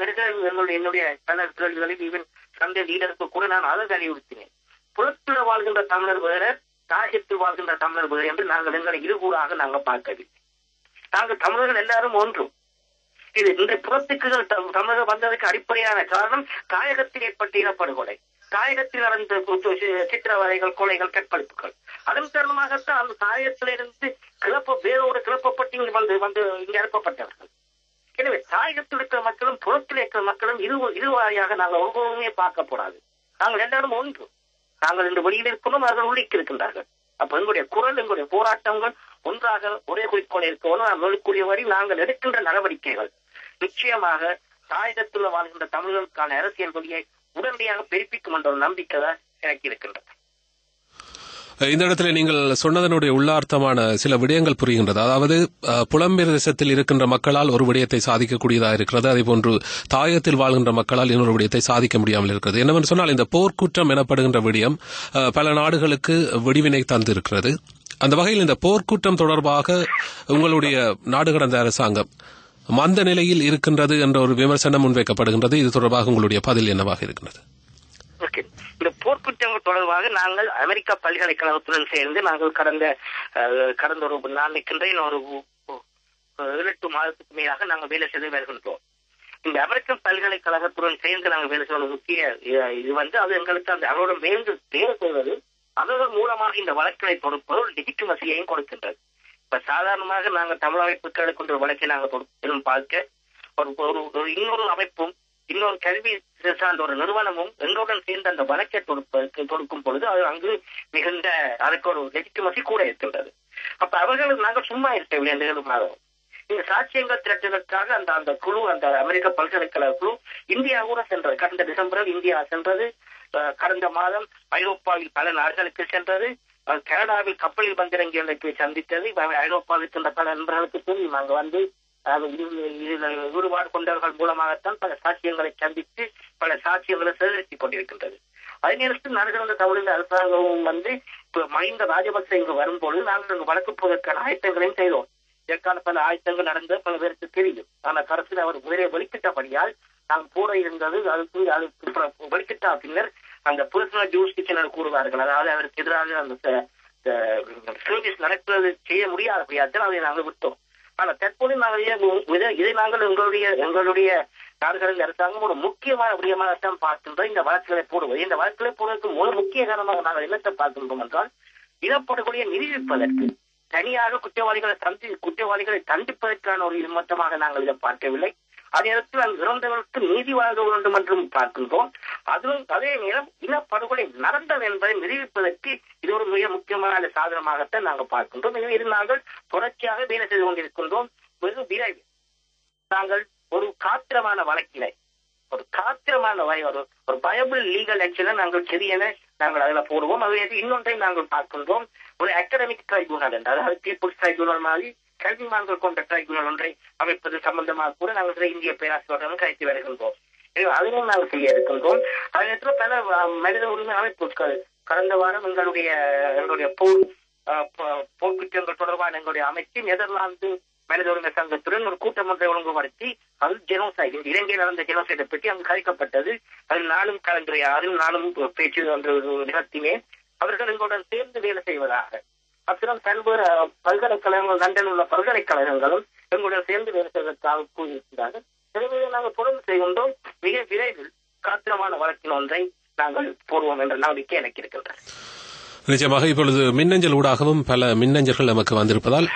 என்னுடைய கேள்விகளில் ஈவன் சந்தை லீடருக்கு கூட நான் அதை வலியுறுத்தினேன். புலத்தில் வாழ்கின்ற தமிழர் வேற, தாயத்தில் வாழ்கின்ற தமிழர் வேறு என்று நாங்கள் எங்களை இருகூறாக நாங்கள் பார்க்கவில்லை. நாங்கள் தமிழர்கள் எல்லாரும் ஒன்றும். இது இந்த புறத்துக்குகள் தமிழர்கள் வந்ததற்கு அடிப்படையான காரணம் தாயகத்தில் ஏற்பட்ட இனப்படுகொலை, தாயகத்தில் நடந்த சித்திரவதைகள், கொலைகள், கற்பழிப்புகள். அதன் காரணமாகத்தான் அந்த தாயகத்திலிருந்து வேரோடு கிளப்பப்பட்டு வந்து இங்கு அனுப்பப்பட்டவர்கள். எனவே தாயகத்தில் இருக்கிற மக்களும் புறத்தில் இருக்கிற மக்களும் இருவாரியாக நாங்கள் ஒவ்வொருமே பார்க்கப்படாது. நாங்கள் எல்லாரும் ஒன்று. நாங்கள் இந்த வெளியில் இருக்கணும், அவர்கள் உள்ளிக்கு இருக்கின்றார்கள். அப்ப எங்களுடைய குரல், எங்களுடைய போராட்டங்கள் ஒன்றாக ஒரே குறிக்கோள் இருக்கக்கூடிய வரை நாங்கள் எடுக்கின்ற நடவடிக்கைகள் நிச்சயமாக தாயகத்தில் வாழ்கின்ற தமிழர்களுக்கான அரசியல் கொள்கையை உடனடியாக பெருப்பிக்கும் என்ற ஒரு நம்பிக்கை தான் எனக்கு இருக்கின்றது. இந்த இடத்துல நீங்கள் சொன்னதனுடைய உள்ளார்த்தமான சில விடயங்கள் புரிகின்றது. அதாவது புலம்பெயர் தேசத்தில் இருக்கின்ற மக்களால் ஒரு விடயத்தை சாதிக்கக்கூடியதாக இருக்கிறது, அதே போன்று தாயகத்தில் வாழ்கின்ற மக்களால் இன்னொரு விடயத்தை சாதிக்க முடியாமல் இருக்கிறது. என்னவென்று சொன்னால், இந்த போர்க்குற்றம் எனப்படுகின்ற விடயம் பல நாடுகளுக்கு விடிவினை தந்திருக்கிறது. அந்த வகையில் இந்த போர்க்குற்றம் தொடர்பாக உங்களுடைய நாடு கடந்த அரசாங்கம் மந்த நிலையில் இருக்கின்றது என்ற ஒரு விமர்சனம் முன்வைக்கப்படுகின்றது. இது தொடர்பாக உங்களுடைய பதில் என்னவாக இருக்கிறது? இந்த போர்க்குற்றங்கள் தொடர்பாக நாங்கள் அமெரிக்கா பல்கலைக்கழகத்துடன் சேர்ந்து நாங்கள் கடந்த ஒரு நான் நிற்கின்றேன் ஒரு 7-8 மாதத்துக்கு மேலாக நாங்கள் வேலை செய்து வருகின்றோம். இந்த அமெரிக்கன் பல்கலைக்கழகத்துடன் சேர்ந்து நாங்கள் வேலை செய்வது முக்கிய இது அது எங்களுக்கு அந்த அவரோட வேண்டு தேர்வு செய்வது அதன் மூலமாக இந்த வழக்குகளை தொடுப்பது ஒரு லெஜிட்டிமசியையும் கொடுக்கின்றது. இப்ப சாதாரணமாக நாங்கள் தமிழ் அமைப்புகளை கொண்ட வழக்கை நாங்கள் தொடுப்பதும் பார்க்க ஒரு இன்னொரு அமைப்பும் இன்னொரு கல்வி சார்ந்த ஒரு நிறுவனமும் எங்களுடன் சேர்ந்து அந்த வழக்கை தொடுக்கும் பொழுது அது அங்கு மிகுந்த அதுக்கு ஒரு லெஜிட்டிமசி கூட இருக்கின்றது. அப்ப அவர்களுக்கு நாங்கள் சும்மா இருக்கவில்லை. அந்த 7 மாதம் இந்த சாட்சியங்கள் திரட்டுவதற்காக அந்த குழு, அந்த அமெரிக்க பல்கலைக்கழக குழு இந்தியா கூட சென்றது. கடந்த டிசம்பரில் இந்தியா சென்றது. கடந்த மாதம் ஐரோப்பாவில் பல நாடுகளுக்கு சென்றது. கனடாவில் கப்பலில் வந்திறங்கியவர்களை போய் சந்தித்தது. ஐரோப்பாவில் இருக்கின்ற பல நண்பர்களுக்கு தெரியும். அங்கு வந்து ஈடுபாடு கொண்டவர்கள் மூலமாகத்தான் பல சாட்சியங்களை சந்தித்து பல சாட்சியங்களை சேகரித்துக் கொண்டிருக்கின்றது. அதே நேரத்தில் நாடுகளந்த தமிழக அரசாங்கமும் வந்து இப்ப மஹிந்த ராஜபக்சே இங்கு வரும்போது நாங்கள் இங்கு வழக்கு போவதற்கான ஆயத்தங்களையும் செய்தோம். இதற்கான பல ஆயத்தங்கள் நடந்த பல பேருக்கு தெரியும். ஆனால் கருத்தில் அவர் முதலே வெளிக்கிட்டபடியால் நாங்கள் போற இருந்தது. அதுக்கு வெளிக்கிட்ட பின்னர் அந்த பர்சனல் ஜூரிஸ்டிக்ஷன் கூறுவார்கள். அதாவது அவருக்கு எதிராக அந்த சர்வீஸ் நடக்கிறது செய்ய முடியாதபடியால் அதை நாங்கள் விட்டோம். ஆனா தற்போது நாங்கள் இதை நாங்கள் எங்களுடைய நாடுகளின் அரசாங்கம் ஒரு முக்கியமான விடயமாகத்தான் பார்க்கின்றோம். இந்த வழக்குகளை போடுவது, இந்த வழக்குகளை போடுவதற்கு ஒரு முக்கிய காரணமாக நாங்கள் என்னத்தை பார்க்கின்றோம் என்றால், இனப்படுகொலையை நிரூபிப்பதற்கு தனியாக குற்றவாளிகளை தண்டிப்பதற்கான ஒரு மொத்தமாக நாங்கள் இதை பார்க்கவில்லை. அதே நேரத்தில் அங்கு இறந்தவர்களுக்கு நீதி வழங்க வேண்டும் என்றும் பார்க்கின்றோம். அதுவும் அதே நேரம் இனப்படுகொலை நடந்தது என்பதை நிரூபிப்பதற்கு இது ஒரு மிக முக்கியமான சாதனமாகத்தான் நாங்கள் பார்க்கின்றோம். எனவே இது நாங்கள் தொடர்ச்சியாக வேலை செய்து கொண்டிருக்கின்றோம். வெகு விரைவில் நாங்கள் ஒரு காத்திரமான வழக்கினை, ஒரு பயபிள் லீகல் ஆக்ஷனை நாங்கள் சரியென நாங்கள் அதில் போடுவோம். அது இன்னொன்றை நாங்கள் பார்க்கின்றோம், ஒரு அகாடமிக் ட்ரைபியூனல் என்று, அதாவது பீப்புள்ஸ் ட்ரைபியூனல் மாதிரி கல்விமான்கள் கொண்ட ட்ரைபியூனல் ஒன்றை அமைப்பது சம்பந்தமாக கூட நாங்கள் இந்திய பேராசிரியர்களுடன் கழித்து வருகின்றோம். அதையும் நாங்கள் செய்ய இருக்கின்றோம். அதே நேரத்தில் பல மனித உரிமை அமைப்புகள் கடந்த வாரம் எங்களுடைய போர்க்குற்றங்கள் தொடர்பான எங்களுடைய அமைச்சு நெதர்லாந்து மனித உரிமை சங்கத்துடன் ஒரு கூட்டம் ஒன்றை ஒழுங்குபடுத்தி அது ஜெனோசைடு, இலங்கையில் நடந்த ஜெனோசைடை பற்றி அங்கு கலைக்கப்பட்டது. அதில் நானும் கலந்துரையாடும், நானும் பேச்சு நிகழ்த்தினே. அவர்கள் எங்களுடன் சேர்ந்து வேலை செய்வதாக அத்துடன் பல்வேறு பல்கலைக்கழகங்கள், லண்டன் உள்ள பல்கலைக்கழகங்களும் எங்களுடன் சேர்ந்து வேலை செய்வதற்காக கூறியிருக்கிறார்கள். எனவே நாங்கள் தொடர்ந்து செய்கின்றோம். மிக விரைவில் காத்திரமான வழக்கின் ஒன்றை நாங்கள் போடுவோம் என்ற நம்பிக்கை எனக்கு இருக்கின்றது. நிச்சயமாக இப்பொழுது மின்னஞ்சல் ஊடாகவும் பல மின்னஞ்சல்கள் நமக்கு வந்திருப்பதால்